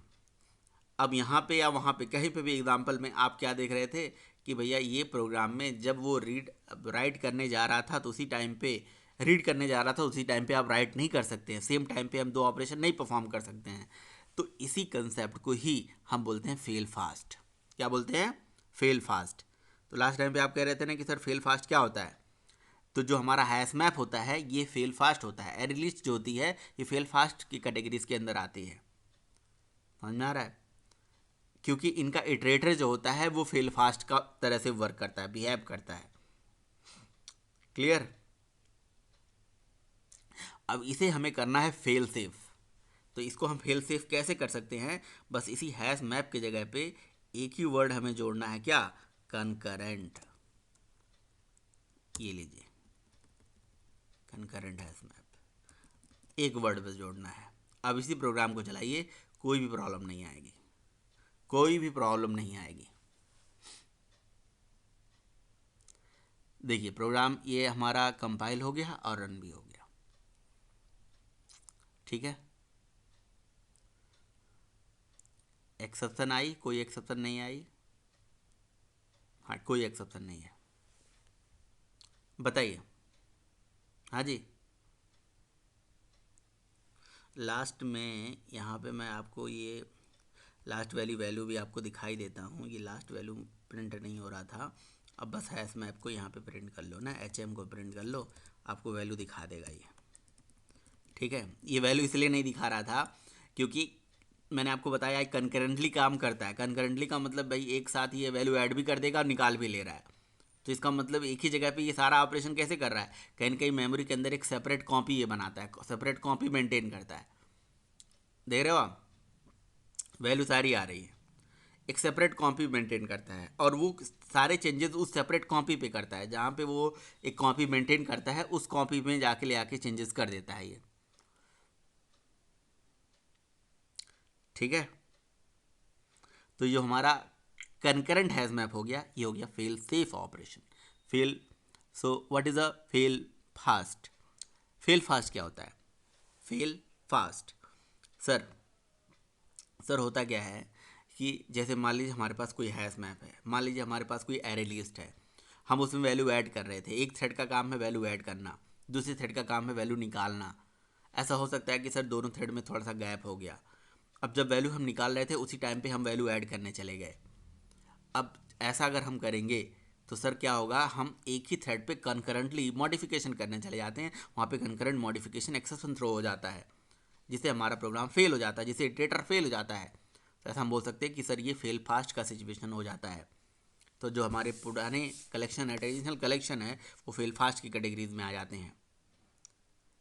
अब यहाँ पे या वहाँ पे कहीं पे भी एग्जांपल में आप क्या देख रहे थे कि भैया ये प्रोग्राम में जब वो राइट करने जा रहा था तो उसी टाइम पे रीड करने जा रहा था, उसी टाइम पे आप राइट नहीं कर सकते हैं, सेम टाइम पे हम दो ऑपरेशन नहीं परफॉर्म कर सकते हैं। तो इसी कंसेप्ट को ही हम बोलते हैं फेल फास्ट। क्या बोलते हैं, फेल फास्ट। तो लास्ट टाइम पे आप कह रहे थे ना कि सर फेल फास्ट क्या होता है। तो जो हमारा हैश मैप होता है ये फेल फास्ट होता है, एरे लिस्ट जो होती है ये फेल फास्ट की कैटेगरीज के अंदर आती है। समझ में आ रहा है। क्योंकि इनका इटरेटर जो होता है वो फेल फास्ट का तरह से वर्क करता है, बिहेव करता है। क्लियर। अब इसे हमें करना है फेल सेफ। तो इसको हम फेल सेफ कैसे कर सकते हैं, बस इसी हैश मैप की जगह पे एक ही वर्ड हमें जोड़ना है, क्या, कंकरेंट। ये लीजिए कंकरेंट हैश मैप, एक वर्ड बस जोड़ना है। अब इसी प्रोग्राम को चलाइए, कोई भी प्रॉब्लम नहीं आएगी, कोई भी प्रॉब्लम नहीं आएगी। देखिए प्रोग्राम ये हमारा कंपाइल हो गया और रन भी हो गया। ठीक है। एक्सेप्शन आई, कोई एक्सेप्शन नहीं आई। हाँ कोई एक्सेप्शन नहीं है, बताइए। हाँ जी। लास्ट में यहाँ पे मैं आपको ये लास्ट वैल्यू भी आपको दिखाई देता हूँ। ये लास्ट वैल्यू प्रिंट नहीं हो रहा था, अब बस हैश मैप को यहाँ पे प्रिंट कर लो ना, HM को प्रिंट कर लो, आपको वैल्यू दिखा देगा ये। ठीक है। ये वैल्यू इसलिए नहीं दिखा रहा था क्योंकि मैंने आपको बताया कंकरेंटली काम करता है। कंकरेंटली का मतलब भाई एक साथ ये वैल्यू ऐड भी कर देगा और निकाल भी ले रहा है। तो इसका मतलब एक ही जगह पे ये सारा ऑपरेशन कैसे कर रहा है, कहीं ना कहीं मेमोरी के अंदर एक सेपरेट कॉपी ये बनाता है, सेपरेट कॉपी मेंटेन करता है। देख रहे हो आप, वैल्यू सारी आ रही है, एक सेपरेट कॉपी मेंटेन करता है और वो सारे चेंजेस उस सेपरेट कॉपी पे करता है। जहाँ पे वो एक कॉपी मेंटेन करता है उस कॉपी में जाके ले आके चेंजेस कर देता है ये। ठीक है। तो जो हमारा कंकरेंट हैश मैप हो गया, ये हो गया fail safe operation. Fail, so what is a fail fast? Fail fast क्या होता है? फेल फास्ट सर होता क्या है कि जैसे मान लीजिए हमारे पास कोई हैश मैप है, मान लीजिए हमारे पास कोई एरे लिस्ट है, हम उसमें वैल्यू ऐड कर रहे थे। एक थ्रेड का काम है वैल्यू ऐड करना, दूसरे थ्रेड का काम है वैल्यू निकालना। ऐसा हो सकता है कि सर दोनों थ्रेड में थोड़ा सा गैप हो गया। अब जब वैल्यू हम निकाल रहे थे उसी टाइम पे हम वैल्यू ऐड करने चले गए। अब ऐसा अगर हम करेंगे तो सर क्या होगा, हम एक ही थ्रेड पे कंकरेंटली मॉडिफिकेशन करने चले जाते हैं, वहाँ पे कंकरेंट मॉडिफिकेशन एक्सेप्शन थ्रो हो जाता है, जिससे हमारा प्रोग्राम फेल हो जाता है, जिससे इटरेटर फेल हो जाता है। तो ऐसा हम बोल सकते हैं कि सर ये फेल फास्ट का सिचुएशन हो जाता है। तो जो हमारे पुराने कलेक्शन है, ट्रेडिशनल कलेक्शन है, वो फेल फास्ट की कैटेगरीज में आ जाते हैं।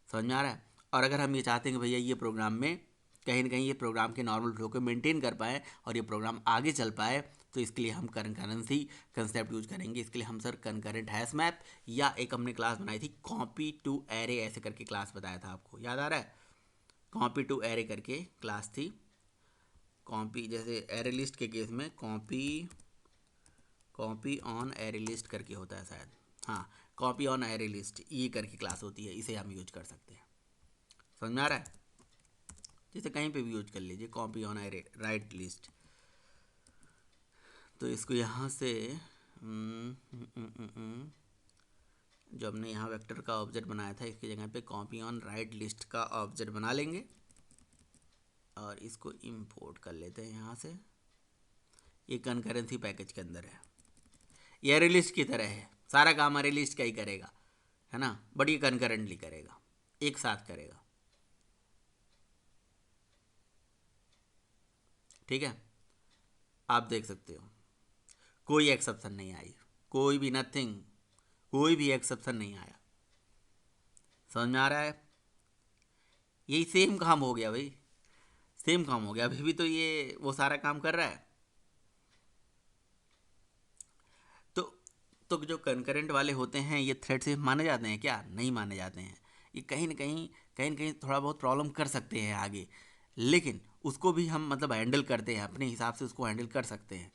समझ में आ रहा है? और अगर हम ये चाहते हैं कि भैया ये प्रोग्राम में कहीं ना कहीं ये प्रोग्राम के नॉर्मल फ्लो को मेंटेन कर पाए और ये प्रोग्राम आगे चल पाए, तो इसके लिए हम कंकरेंसी कंसेप्ट यूज करेंगे। इसके लिए हम सर कंकरेंट हैश मैप, या एक हमने क्लास बनाई थी कॉपी टू एरे, ऐसे करके क्लास बताया था, आपको याद आ रहा है? कॉपी टू एरे करके क्लास थी। कॉपी जैसे एरे लिस्ट के केस में कॉपी ऑन एरे लिस्ट करके होता है शायद, हाँ कॉपी ऑन एरे लिस्ट ये करके क्लास होती है, इसे हम यूज कर सकते हैं। समझ में आ रहा है? जैसे कहीं पे भी यूज कर लीजिए copy on array right list. तो इसको यहाँ से जो हमने यहाँ वेक्टर का ऑब्जेक्ट बनाया था, इसकी जगह पे कॉपी ऑन राइट लिस्ट का ऑब्जेक्ट बना लेंगे और इसको इंपोर्ट कर लेते हैं यहाँ से। ये कंकरेंसी पैकेज के अंदर है, ये एरे लिस्ट की तरह है, सारा काम एरे लिस्ट का ही करेगा, है ना, बट ये कंकरेंटली करेगा, एक साथ करेगा। ठीक है, आप देख सकते हो कोई एक्सेप्शन नहीं आई, कोई भी नथिंग, कोई भी एक्सेप्शन नहीं आया। समझ में आ रहा है? यही सेम काम हो गया भाई, सेम काम हो गया। अभी भी तो ये वो सारा काम कर रहा है। तो जो कंकरेंट वाले होते हैं ये थ्रेड से माने जाते हैं क्या? नहीं माने जाते हैं। ये कहीं ना कहीं थोड़ा बहुत प्रॉब्लम कर सकते हैं आगे, लेकिन उसको भी हम मतलब हैंडल करते हैं, अपने हिसाब से उसको हैंडल कर सकते हैं।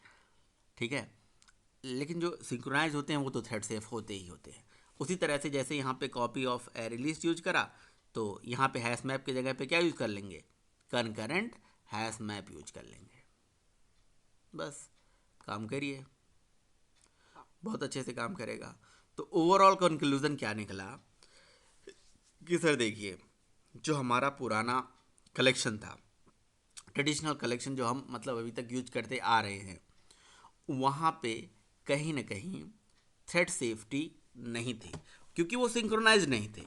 ठीक है, लेकिन जो सिंक्रोनाइज होते हैं वो तो थ्रेड सेफ होते ही होते हैं। उसी तरह से जैसे यहाँ पे copy of array list use करा, तो यहाँ पे हैश मैप की जगह पे क्या यूज कर लेंगे? कंकरेंट हैश मैप यूज कर लेंगे। बस काम करिए, बहुत अच्छे से काम करेगा। तो ओवरऑल कंक्लूजन क्या निकला कि सर देखिए, जो हमारा पुराना कलेक्शन था, ट्रेडिशनल कलेक्शन जो हम मतलब अभी तक यूज करते आ रहे हैं, वहाँ पे कहीं ना कहीं थ्रेड सेफ्टी नहीं थी, क्योंकि वो सिंक्रोनाइज नहीं थे।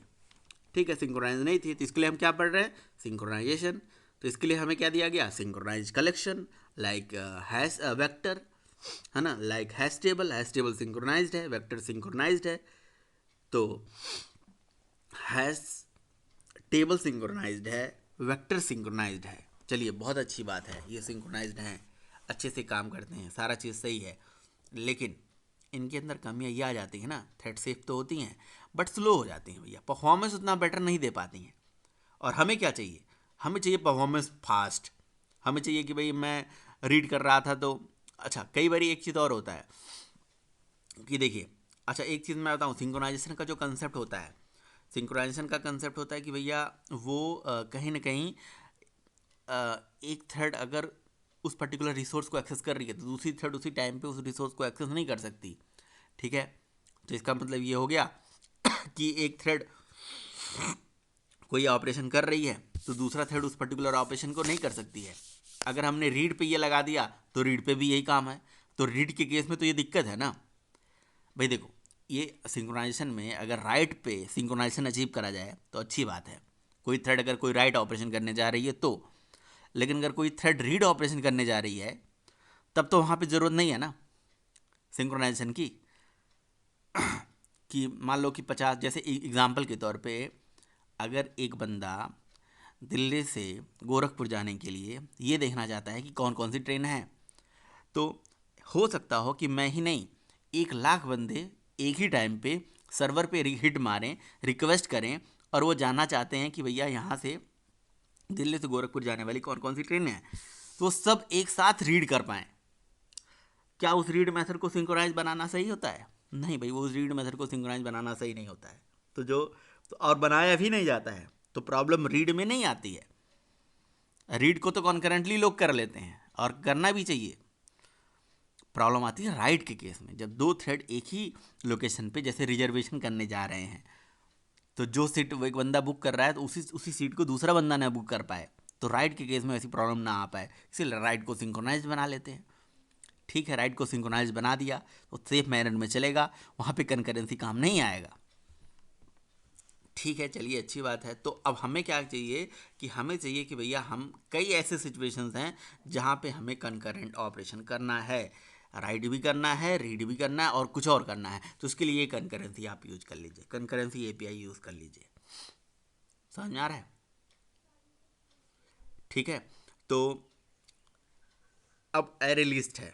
ठीक है, सिंक्रोनाइज नहीं थी, तो इसके लिए हम क्या पढ़ रहे हैं? सिंक्रोनाइजेशन। तो इसके लिए हमें क्या दिया गया? Synchronize collection like hash vector, है ना, लाइक हैश टेबल सिंक्रोनाइज्ड है, वेक्टर सिंक्रोनाइज्ड है, तो हैश टेबल सिंक्रोनाइज्ड है, वेक्टर सिंक्रोनाइज्ड है। चलिए बहुत अच्छी बात है, ये सिंक्रोनाइज्ड हैं, अच्छे से काम करते हैं, सारा चीज़ सही है, लेकिन इनके अंदर कमियां ये आ जाती हैं ना, थ्रेड सेफ तो होती हैं बट स्लो हो जाती हैं भैया, परफॉर्मेंस उतना बेटर नहीं दे पाती हैं। और हमें क्या चाहिए? हमें चाहिए परफॉर्मेंस फास्ट। हमें चाहिए कि भाई मैं रीड कर रहा था तो अच्छा, कई बार एक चीज़ और होता है कि देखिए, अच्छा एक चीज़ मैं बताऊँ, सिंक्रोनाइजेशन का जो कंसेप्ट होता है, सिंक्रोनाइजेशन का कंसेप्ट होता है कि भैया वो कहीं ना कहीं एक थ्रेड अगर उस पर्टिकुलर रिसोर्स को एक्सेस कर रही है तो दूसरी थ्रेड उसी टाइम पे उस रिसोर्स को एक्सेस नहीं कर सकती। ठीक है, तो इसका मतलब ये हो गया कि एक थ्रेड कोई ऑपरेशन कर रही है तो दूसरा थ्रेड उस पर्टिकुलर ऑपरेशन को नहीं कर सकती है। अगर हमने रीड पे ये लगा दिया तो रीड पे भी यही काम है, तो रीड के केस में तो ये दिक्कत है ना भाई। देखो, ये सिंक्रोनाइजेशन में अगर राइट पे सिंक्रोनाइजेशन अचीव करा जाए तो अच्छी बात है, कोई थ्रेड अगर कोई राइट ऑपरेशन करने जा रही है तो, लेकिन अगर कोई थ्रेड रीड ऑपरेशन करने जा रही है तब तो वहाँ पे ज़रूरत नहीं है ना सिंक्रोनाइजेशन की। कि मान लो कि 50, जैसे एग्जांपल के तौर पे अगर एक बंदा दिल्ली से गोरखपुर जाने के लिए ये देखना चाहता है कि कौन कौन सी ट्रेन है, तो हो सकता हो कि मैं ही नहीं 1 लाख बंदे एक ही टाइम पे सर्वर पे हिट मारें, रिक्वेस्ट करें, और वो जानना चाहते हैं कि भैया यहाँ से दिल्ली से गोरखपुर जाने वाली कौन कौन सी ट्रेनें हैं, तो वो सब एक साथ रीड कर पाएँ। क्या उस रीड मेथड को सिंक्रोनाइज बनाना सही होता है? नहीं भाई, वो उस रीड मेथड को सिंक्रोनाइज बनाना सही नहीं होता है। और बनाया भी नहीं जाता है, तो प्रॉब्लम रीड में नहीं आती है। रीड को तो कॉन्करेंटली लोग कर लेते हैं और करना भी चाहिए। प्रॉब्लम आती है राइट के केस में, जब दो थ्रेड एक ही लोकेशन पे जैसे रिजर्वेशन करने जा रहे हैं, तो जो सीट एक बंदा बुक कर रहा है तो उसी सीट को दूसरा बंदा ना बुक कर पाए, तो राइट के केस में ऐसी प्रॉब्लम ना आ पाए, इसलिए राइट को सिंक्रोनाइज बना लेते हैं। ठीक है, राइट को सिंक्रोनाइज बना दिया तो सेफ मैनर में चलेगा, वहाँ पे कंकरेंसी काम नहीं आएगा। ठीक है, चलिए अच्छी बात है। तो अब हमें क्या चाहिए कि हमें चाहिए कि भैया हम कई ऐसे सिचुएशंस हैं जहाँ पे हमें कंकरेंट ऑपरेशन करना है, राइट भी करना है, रीड भी करना है और कुछ और करना है, तो उसके लिए कंकरेंसी आप यूज कर लीजिए, कंकरेंसी एपीआई यूज़ कर लीजिए। समझ में आ रहा है? ठीक है, तो अब एरे लिस्ट है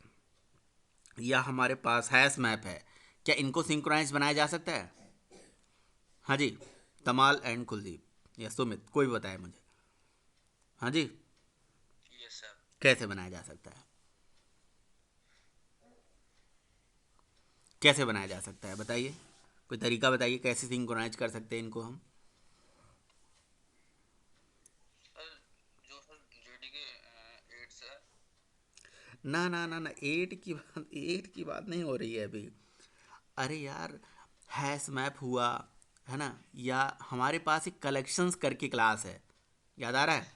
या हमारे पास हैश मैप है, क्या इनको सिंक्रोनाइज बनाया जा सकता है? हाँ जी, तमाल एंड कुलदीप या सुमित, कोई भी बताए मुझे। हाँ जी, यस सर। कैसे बनाया जा सकता है? कैसे बनाया जा सकता है बताइए, कोई तरीका बताइए कैसे सिंक्रोनाइज कर सकते हैं इनको हम। सर जो सर जेडी के 8 से है। ना ना ना ना, एट की बात नहीं हो रही है अभी। अरे यार, हैश मैप हुआ है ना, या हमारे पास एक कलेक्शंस करके क्लास है, याद आ रहा है?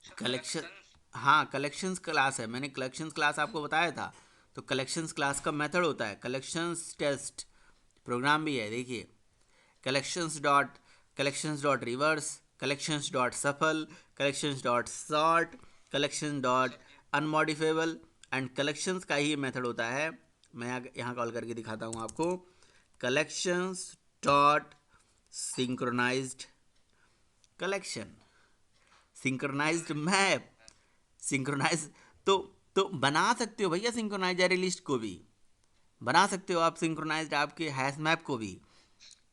Sir collection, collection. हाँ कलेक्शंस क्लास है, मैंने कलेक्शंस क्लास आपको बताया था। तो कलेक्शंस क्लास का मेथड होता है कलेक्शंस टेस्ट, प्रोग्राम भी है देखिए, collections dot reverse, collections dot shuffle, collections dot sort, collection dot सर जी। अनमॉडिफेबल एंड कलेक्शंस का ही मेथड होता है। मैं यहाँ कॉल करके दिखाता हूँ आपको, collections dot synchronized collection, synchronized map, synchronize. तो तो बना सकते हो भैया सिंक्रोनाइज एरे लिस्ट को भी, बना सकते हो आप सिंक्रोनाइज्ड आपके हैश मैप को भी,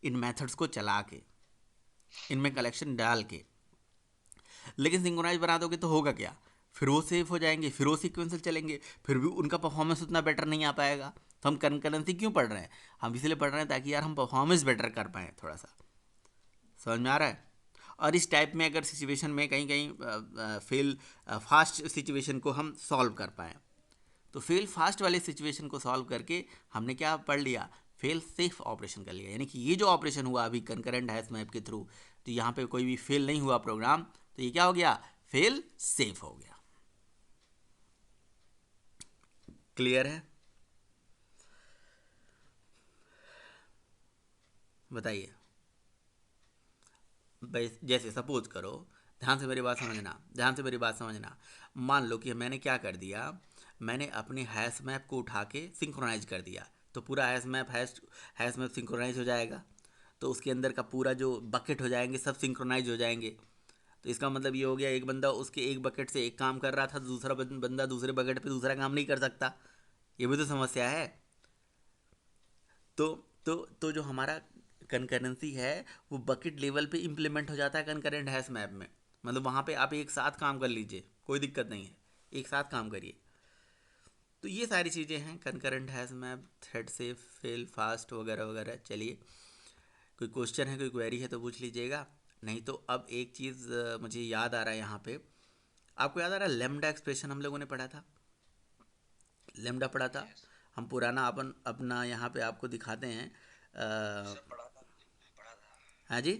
इन मेथड्स को चला के, इनमें कलेक्शन डाल के। लेकिन सिंक्रोनाइज बना दोगे तो होगा क्या, फिर वो सेफ हो जाएंगे, फिर वो सीक्वेंसल चलेंगे, फिर भी उनका परफॉर्मेंस उतना बेटर नहीं आ पाएगा। तो हम कंकरेंसी क्यों पढ़ रहे हैं? हम इसलिए पढ़ रहे हैं ताकि यार हम परफॉर्मेंस बेटर कर पाएँ थोड़ा सा। समझ में आ रहा है? और इस टाइप में अगर सिचुएशन में कहीं कहीं फेल फास्ट सिचुएशन को हम सॉल्व कर पाएँ, तो फेल फास्ट वाले सिचुएशन को सॉल्व करके हमने क्या पढ़ लिया, फेल सेफ ऑपरेशन कर लिया। यानी कि ये जो ऑपरेशन हुआ अभी कंकरेंट हैश मैप के थ्रू, तो यहाँ पे कोई भी फेल नहीं हुआ प्रोग्राम, तो ये क्या हो गया, फेल सेफ हो गया। क्लियर है? बताइए। जैसे सपोज करो, ध्यान से मेरी बात समझना, ध्यान से मेरी बात समझना। मान लो कि मैंने क्या कर दिया, मैंने अपने हैश मैप को उठा के सिंक्रोनाइज कर दिया, तो पूरा हैश मैप सिंक्रोनाइज हो जाएगा, तो उसके अंदर का पूरा जो बकेट हो जाएंगे सब सिंक्रोनाइज हो जाएंगे। तो इसका मतलब ये हो गया, एक बंदा उसके एक बकेट से एक काम कर रहा था, दूसरा बंदा दूसरे बकेट पे दूसरा काम नहीं कर सकता। ये भी तो समस्या है। तो तो जो हमारा कंकरेंसी है वो बकेट लेवल पे इम्प्लीमेंट हो जाता है कंकरेंट हैश मैप में। मतलब वहाँ पे आप एक साथ काम कर लीजिए, कोई दिक्कत नहीं है, एक साथ काम करिए। तो ये सारी चीज़ें हैं concurrent hash map, thread safe, fail fast वगैरह वगैरह। चलिए, कोई क्वेश्चन है, कोई क्वेरी है तो पूछ लीजिएगा। नहीं तो अब एक चीज़ मुझे याद आ रहा है यहाँ पे, आपको याद आ रहा है लेमडा एक्सप्रेशन हम लोगों ने पढ़ा था, लेमडा पढ़ा था। यस हम पुराना अपना यहाँ पे आपको दिखाते हैं। सर, पढ़ा था। हाँ जी,